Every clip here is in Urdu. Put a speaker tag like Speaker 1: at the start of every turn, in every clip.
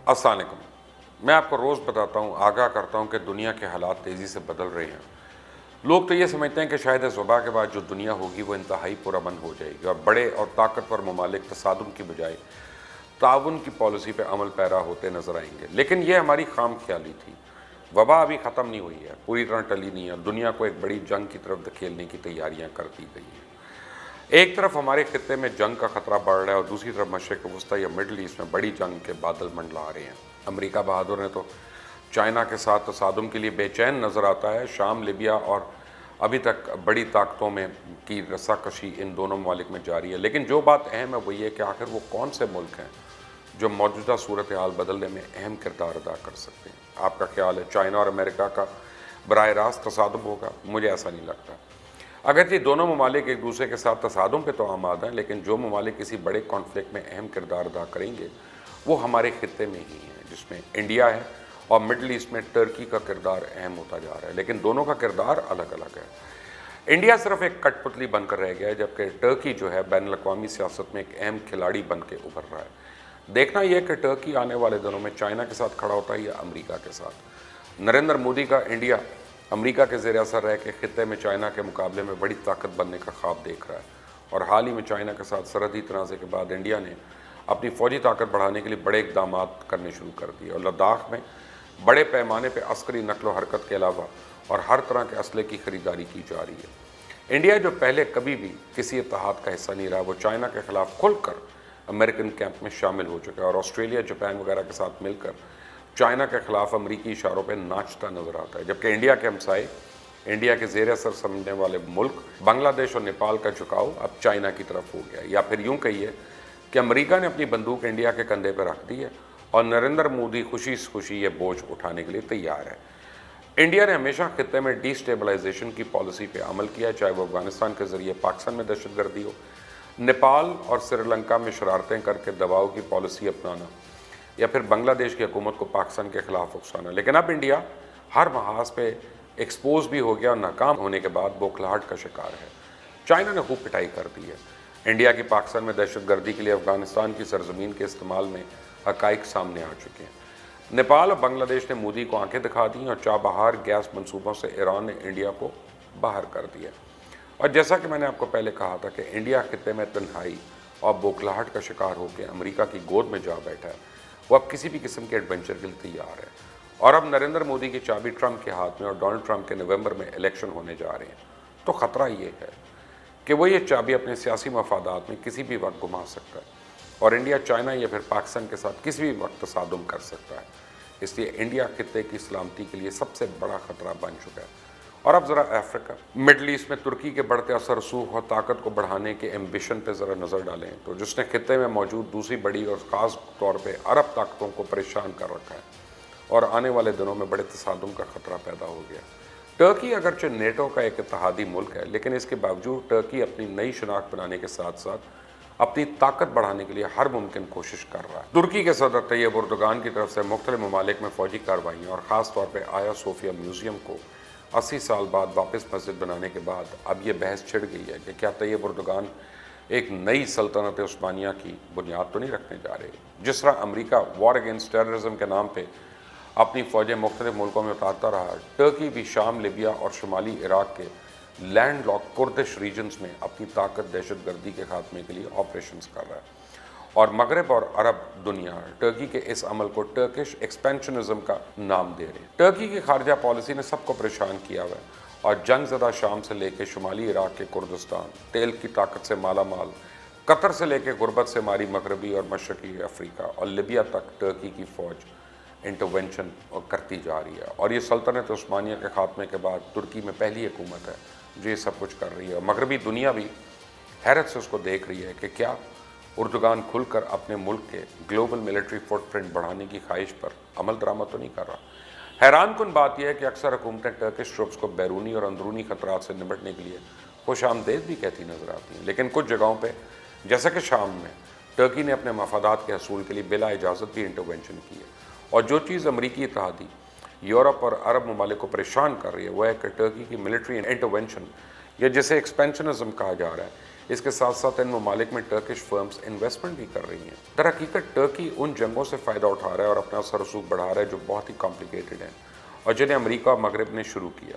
Speaker 1: السلام علیکم۔ میں آپ کو روز بتاتا ہوں، آگاہ کرتا ہوں کہ دنیا کے حالات تیزی سے بدل رہے ہیں۔ لوگ تو یہ سمجھتے ہیں کہ شاید اس وبا کے بعد جو دنیا ہوگی وہ انتہائی پرامن ہو جائے گی اور بڑے اور طاقتور ممالک تصادم کی بجائے تعاون کی پالیسی پہ عمل پیرا ہوتے نظر آئیں گے، لیکن یہ ہماری خام خیالی تھی۔ وبا ابھی ختم نہیں ہوئی ہے، پوری طرح ٹلی نہیں ہے، دنیا کو ایک بڑی جنگ کی طرف دھکیلنے کی تیاریاں کر دی گئی ہیں۔ ایک طرف ہمارے خطے میں جنگ کا خطرہ بڑھ رہا ہے اور دوسری طرف مشرق وسطیٰ یا مڈل ایسٹ میں بڑی جنگ کے بادل منڈلا رہے ہیں۔ امریکہ بہادر نے تو چائنا کے ساتھ تصادم کے لیے بے چین نظر آتا ہے۔ شام، لیبیا اور ابھی تک بڑی طاقتوں میں کی رسا کشی ان دونوں ممالک میں جاری ہے، لیکن جو بات اہم ہے وہ یہ کہ آخر وہ کون سے ملک ہیں جو موجودہ صورتحال بدلنے میں اہم کردار ادا کر سکتے ہیں۔ آپ کا خیال ہے چائنا اور امریکہ کا براہ راست تصادم ہوگا؟ مجھے ایسا نہیں لگتا۔ اگرچہ دونوں ممالک ایک دوسرے کے ساتھ تصادم پہ تو آماد ہیں، لیکن جو ممالک کسی بڑے کانفلکٹ میں اہم کردار ادا کریں گے وہ ہمارے خطے میں ہی ہیں، جس میں انڈیا ہے اور مڈل ایسٹ میں ٹرکی کا کردار اہم ہوتا جا رہا ہے، لیکن دونوں کا کردار الگ الگ ہے۔ انڈیا صرف ایک کٹ پتلی بن کر رہ گیا ہے، جبکہ ٹرکی جو ہے بین الاقوامی سیاست میں ایک اہم کھلاڑی بن کے ابھر رہا ہے۔ دیکھنا یہ کہ ٹرکی آنے والے دنوں میں چائنا کے ساتھ کھڑا ہوتا ہے یا امریکہ کے ساتھ۔ نریندر مودی کا انڈیا امریکہ کے زیر اثر رہ کے خطے میں چائنا کے مقابلے میں بڑی طاقت بننے کا خواب دیکھ رہا ہے، اور حال ہی میں چائنا کے ساتھ سرحدی تنازع کے بعد انڈیا نے اپنی فوجی طاقت بڑھانے کے لیے بڑے اقدامات کرنے شروع کر دیے اور لداخ میں بڑے پیمانے پہ عسکری نقل و حرکت کے علاوہ اور ہر طرح کے اسلحے کی خریداری کی جا رہی ہے۔ انڈیا جو پہلے کبھی بھی کسی اتحاد کا حصہ نہیں رہا، وہ چائنا کے خلاف کھل کر امریکن کیمپ میں شامل ہو چکا ہے اور آسٹریلیا، جاپان وغیرہ کے ساتھ مل کر چائنا کے خلاف امریکی اشاروں پہ ناچتا نظر آتا ہے، جبکہ انڈیا کے ہمسائے، انڈیا کے زیر اثر سمجھنے والے ملک بنگلہ دیش اور نیپال کا جھکاؤ اب چائنا کی طرف ہو گیا ہے، یا پھر یوں کہیے کہ امریکہ نے اپنی بندوق انڈیا کے کندھے پہ رکھ دی ہے اور نریندر مودی خوشی سے خوشی یہ بوجھ اٹھانے کے لیے تیار ہے۔ انڈیا نے ہمیشہ خطے میں ڈی سٹیبلائزیشن کی پالیسی پہ عمل کیا، چاہے وہ افغانستان کے ذریعے پاکستان میں دہشت گردی ہو، نیپال اور سری لنکا میں شرارتیں کر کے دباؤ کی پالیسی اپنانا، یا پھر بنگلہ دیش کی حکومت کو پاکستان کے خلاف اکسانا۔ لیکن اب انڈیا ہر محاذ پہ ایکسپوز بھی ہو گیا اور ناکام ہونے کے بعد بوکھلاہٹ کا شکار ہے۔ چائنا نے خوب پٹائی کر دی ہے۔ انڈیا کی پاکستان میں دہشت گردی کے لیے افغانستان کی سرزمین کے استعمال میں حقائق سامنے آ چکے ہیں۔ نیپال اور بنگلہ دیش نے مودی کو آنکھیں دکھا دیں اور چابہار گیس منصوبوں سے ایران نے انڈیا کو باہر کر دیا۔ اور جیسا کہ میں نے آپ کو پہلے کہا تھا کہ انڈیا خطے میں تنہائی اور بوکھلاہٹ کا شکار ہو کے امریکہ کی گود میں جا بیٹھا ہے، وہ اب کسی بھی قسم کے ایڈونچر کے لیے تیار ہے۔ اور اب نریندر مودی کی چابی ٹرمپ کے ہاتھ میں اور ڈونلڈ ٹرمپ کے نومبر میں الیکشن ہونے جا رہے ہیں، تو خطرہ یہ ہے کہ وہ یہ چابی اپنے سیاسی مفادات میں کسی بھی وقت گما سکتا ہے اور انڈیا چائنا یا پھر پاکستان کے ساتھ کسی بھی وقت تصادم کر سکتا ہے۔ اس لیے انڈیا خطے کی سلامتی کے لیے سب سے بڑا خطرہ بن چکا ہے۔ اور اب ذرا افریقہ، مڈل ایسٹ میں ترکی کے بڑھتے اثر رسوخ اور طاقت کو بڑھانے کے ایمبیشن پہ ذرا نظر ڈالیں تو جس نے خطے میں موجود دوسری بڑی اور خاص طور پہ عرب طاقتوں کو پریشان کر رکھا ہے اور آنے والے دنوں میں بڑے تصادم کا خطرہ پیدا ہو گیا۔ ٹرکی اگرچہ نیٹو کا ایک اتحادی ملک ہے، لیکن اس کے باوجود ٹرکی اپنی نئی شناخت بنانے کے ساتھ ساتھ اپنی طاقت بڑھانے کے لیے ہر ممکن کوشش کر رہا ہے۔ ترکی کے صدر طیب اردوغان کی طرف سے مختلف ممالک میں فوجی کارروائیاں اور خاص طور پہ آیا صوفیہ میوزیم کو 80 سال بعد واپس مسجد بنانے کے بعد اب یہ بحث چھڑ گئی ہے کہ کیا طیب اردوغان ایک نئی سلطنت عثمانیہ کی بنیاد تو نہیں رکھنے جا رہے۔ جس طرح امریکہ وار اگینسٹ ٹیررزم کے نام پہ اپنی فوجیں مختلف ملکوں میں اتارتا رہا، ٹرکی بھی شام، لیبیا اور شمالی عراق کے لینڈ لاک کردش ریجنز میں اپنی طاقت دہشت گردی کے خاتمے کے لیے آپریشنز کر رہا ہے، اور مغرب اور عرب دنیا ٹرکی کے اس عمل کو ٹرکش ایکسپینشنزم کا نام دے رہے ہیں۔ ٹرکی کی خارجہ پالیسی نے سب کو پریشان کیا ہوا ہے اور جنگ زدہ شام سے لے کے شمالی عراق کے کردستان، تیل کی طاقت سے مالا مال قطر سے لے کے غربت سے ماری مغربی اور مشرقی افریقہ اور لیبیا تک ٹرکی کی فوج انٹرونشن کرتی جا رہی ہے، اور یہ سلطنت عثمانیہ کے خاتمے کے بعد ترکی میں پہلی حکومت ہے جو یہ سب کچھ کر رہی ہے۔ مغربی دنیا بھی حیرت سے اس کو دیکھ رہی ہے کہ کیا اردوغان کھل کر اپنے ملک کے گلوبل ملٹری فٹ پرنٹ بڑھانے کی خواہش پر عمل درآمد تو نہیں کر رہا۔ حیران کن بات یہ ہے کہ اکثر حکومتیں ٹرکش ٹروپس کو بیرونی اور اندرونی خطرات سے نمٹنے کے لیے خوش آمدید بھی کہتی نظر آتی ہیں، لیکن کچھ جگہوں پہ جیسا کہ شام میں ٹرکی نے اپنے مفادات کے حصول کے لیے بلا اجازت بھی انٹرونشن کی ہے، اور جو چیز امریکی اتحادی، یورپ اور عرب ممالک کو پریشان کر رہی ہے وہ ہے کہ ٹرکی کی ملٹری انٹرونشن، یا جسے ایکسپینشنزم کہا جا رہا ہے، اس کے ساتھ ساتھ ان ممالک میں ٹرکش فرمز انویسٹمنٹ بھی کر رہی ہیں۔ در حقیقت ٹرکی ان جنگوں سے فائدہ اٹھا رہا ہے اور اپنا اثر رسوخ بڑھا رہا ہے جو بہت ہی کمپلیکیٹڈ ہیں اور جنہیں امریکہ اور مغرب نے شروع کیا۔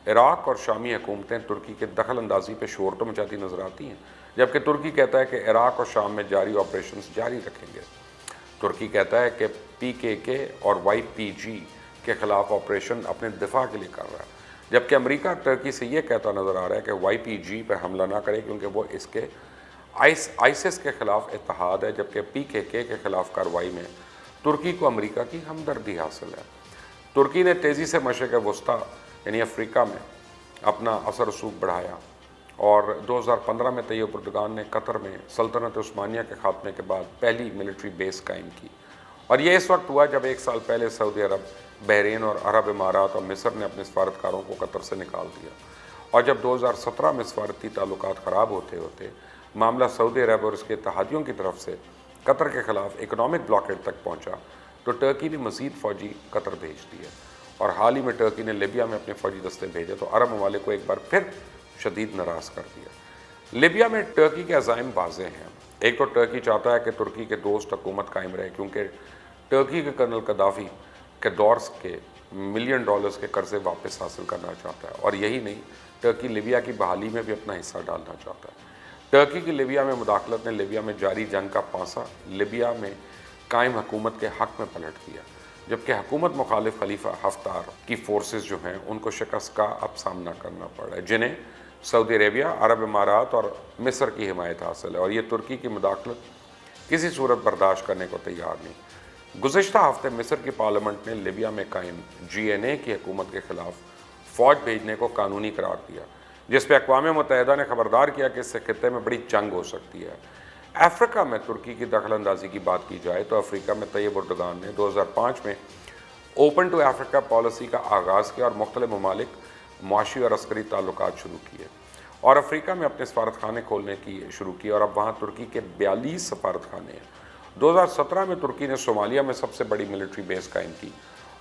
Speaker 1: عراق اور شامی حکومتیں ترکی کے دخل اندازی پہ شور تو مچاتی نظر آتی ہیں، جبکہ ترکی کہتا ہے کہ عراق اور شام میں جاری آپریشنز جاری رکھیں گے۔ ترکی کہتا ہے کہ PKK اور YPG کے خلاف آپریشن اپنے دفاع کے لیے کر رہا ہے، جبکہ امریکہ ترکی سے یہ کہتا نظر آ رہا ہے کہ YPG پر حملہ نہ کرے کیونکہ وہ اس کے ISIS کے خلاف اتحاد ہے، جبکہ PKK کے خلاف کارروائی میں ترکی کو امریکہ کی ہمدردی حاصل ہے۔ ترکی نے تیزی سے مشرق وسطیٰ یعنی افریقہ میں اپنا اثر رسوخ بڑھایا اور 2015 میں طیب اردگان نے قطر میں سلطنت عثمانیہ کے خاتمے کے بعد پہلی ملٹری بیس قائم کی، اور یہ اس وقت ہوا جب 1 سال پہلے سعودی عرب، بحرین اور عرب امارات اور مصر نے اپنے سفارتکاروں کو قطر سے نکال دیا، اور جب 2017 میں سفارتی تعلقات خراب ہوتے ہوتے معاملہ سعودی عرب اور اس کے اتحادیوں کی طرف سے قطر کے خلاف اکنامک بلاکیڈ تک پہنچا تو ٹرکی نے مزید فوجی قطر بھیج دیے، اور حال ہی میں ٹرکی نے لیبیا میں اپنے فوجی دستے بھیجے تو عرب ممالک کو ایک بار پھر شدید ناراض کر دیا۔ لیبیا میں ٹرکی کے عزائم واضح ہیں۔ ایک تو ٹرکی چاہتا ہے کہ ترکی کے دوست حکومت قائم رہے، کیونکہ ٹرکی کے کرنل قذافی کے دور کے $1 ملین کے قرضے واپس حاصل کرنا چاہتا ہے، اور یہی نہیں، ٹرکی لیبیا کی بحالی میں بھی اپنا حصہ ڈالنا چاہتا ہے۔ ٹرکی کی لیبیا میں مداخلت نے لیبیا میں جاری جنگ کا پانسا لیبیا میں قائم حکومت کے حق میں پلٹ دیا، جبکہ حکومت مخالف خلیفہ حفتار کی فورسز جو ہیں ان کو شکست کا اب سامنا کرنا پڑ رہا ہے، جنہیں سعودی عربیہ، عرب امارات اور مصر کی حمایت حاصل ہے، اور یہ ترکی کی مداخلت کسی صورت برداشت کرنے کو تیار نہیں۔ گزشتہ ہفتے مصر کی پارلیمنٹ نے لیبیا میں قائم GNA کی حکومت کے خلاف فوج بھیجنے کو قانونی قرار دیا، جس پہ اقوام متحدہ نے خبردار کیا کہ اس سے خطے میں بڑی جنگ ہو سکتی ہے۔ افریقہ میں ترکی کی دخل اندازی کی بات کی جائے تو افریقہ میں طیب اردگان نے 2005 میں اوپن ٹو افریقہ پالیسی کا آغاز کیا اور مختلف ممالک معاشی اور عسکری تعلقات شروع کیے، اور افریقہ میں اپنے سفارتخانے کھولنے کی شروع کی، اور اب وہاں ترکی کے 42 سفارتخانے ہیں۔ 2017 میں ترکی نے صومالیہ میں سب سے بڑی ملٹری بیس قائم کی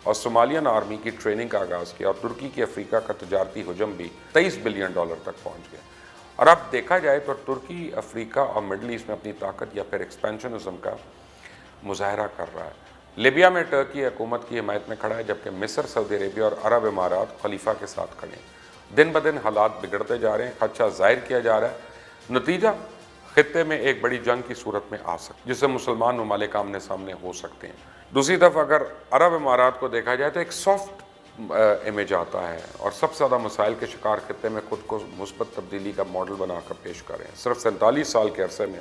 Speaker 1: اور صومالیان آرمی کی ٹریننگ کا آغاز کیا، اور ترکی کی افریقہ کا تجارتی حجم بھی $23 بلین تک پہنچ گیا۔ اور اب دیکھا جائے تو ترکی افریقہ اور مڈل ایسٹ میں اپنی طاقت یا پھر ایکسپینشنزم کا مظاہرہ کر رہا ہے۔ لیبیا میں ٹرکی حکومت کی حمایت میں کھڑا ہے، جبکہ مصر، سعودی عربیہ اور عرب امارات خلیفہ کے ساتھ کھڑے ہیں۔ دن بدن حالات بگڑتے جا رہے ہیں، خدشہ ظاہر کیا جا رہا ہے، نتیجہ خطے میں ایک بڑی جنگ کی صورت میں آ سکتی ہے جس سے مسلمان ممالک آمنے سامنے ہو سکتے ہیں۔ دوسری طرف اگر عرب امارات کو دیکھا جائے تو ایک سافٹ امیج آتا ہے اور سب سے زیادہ مسائل کے شکار خطے میں خود کو مثبت تبدیلی کا ماڈل بنا کر پیش کر رہے ہیں۔ صرف 47 سال کے عرصے میں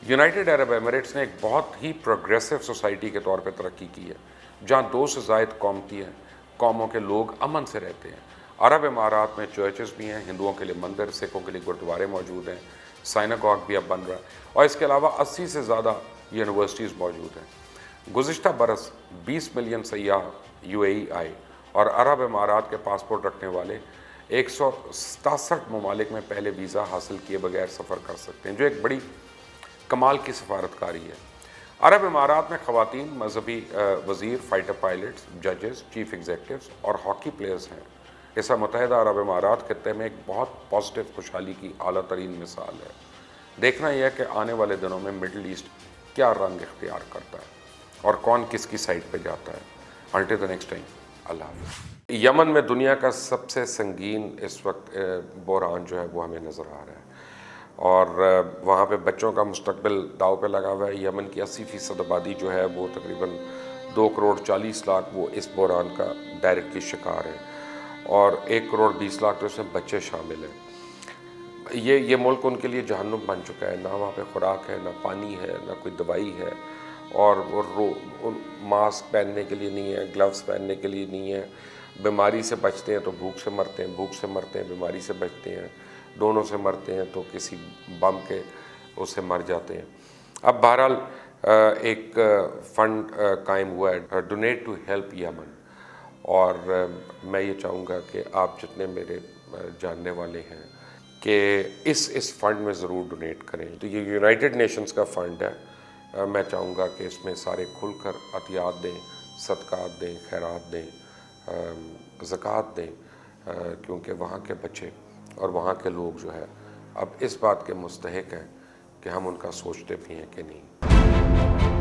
Speaker 1: یونائٹڈ عرب ایمریٹس نے ایک بہت ہی پروگریسو سوسائٹی کے طور پہ ترقی کی ہے، جہاں 2 سے زائد قوموں کے لوگ امن سے رہتے ہیں۔ عرب امارات میں چرچز بھی ہیں، ہندوؤں کے لیے مندر، سکھوں کے لیے گردوارے موجود ہیں، سائناگوگ بھی اب بن رہا ہے، اور اس کے علاوہ 80 سے زیادہ یونیورسٹیز موجود ہیں۔ گزشتہ برس 20 ملین سیاح UAE آئے اور عرب امارات کے پاسپورٹ رکھنے والے 167 ممالک میں پہلے ویزا حاصل کیے بغیر سفر کر سکتے ہیں، جو ایک بڑی کمال کی سفارتکاری ہے۔ عرب امارات میں خواتین مذہبی وزیر، فائٹر پائلٹس، ججز، چیف ایگزیکٹوز اور ہاکی پلیئرز ہیں۔ اس متحدہ عرب امارات خطے میں ایک بہت پازیٹیو خوشحالی کی اعلیٰ ترین مثال ہے۔ دیکھنا یہ ہے کہ آنے والے دنوں میں مڈل ایسٹ کیا رنگ اختیار کرتا ہے اور کون کس کی سائٹ پہ جاتا ہے۔ انٹل دی نیکسٹ ٹائم، اللہ حافظ۔ یمن میں دنیا کا سب سے سنگین اس وقت بحران جو ہے وہ ہمیں نظر آ رہا ہے، اور وہاں پہ بچوں کا مستقبل داؤ پہ لگا ہوا ہے۔ یمن کی 80% آبادی جو ہے وہ تقریباً 2,40,00,000 وہ اس بحران کا ڈائریکٹلی شکار ہے، اور 1,20,00,000 تو اس میں بچے شامل ہیں۔ یہ ملک ان کے لیے جہنم بن چکا ہے، نہ وہاں پہ خوراک ہے، نہ پانی ہے، نہ کوئی دوائی ہے، اور وہ ماسک پہننے کے لیے نہیں ہے، گلوز پہننے کے لیے نہیں ہے۔ بیماری سے بچتے ہیں تو بھوک سے مرتے ہیں، بھوک سے مرتے ہیں، بیماری سے بچتے ہیں، دونوں سے مرتے ہیں تو کسی بم کے اس سے مر جاتے ہیں۔ اب بہرحال ایک فنڈ قائم ہوا ہے، ڈونیٹ ٹو ہیلپ یمن، اور میں یہ چاہوں گا کہ آپ جتنے میرے جاننے والے ہیں کہ اس فنڈ میں ضرور ڈونیٹ کریں۔ تو یہ یونائٹڈ نیشنز کا فنڈ ہے، میں چاہوں گا کہ اس میں سارے کھل کر عطیات دیں، صدقات دیں، خیرات دیں، زکوٰۃ دیں، کیونکہ وہاں کے بچے اور وہاں کے لوگ جو ہے اب اس بات کے مستحق ہیں کہ ہم ان کا سوچتے بھی ہیں کہ نہیں۔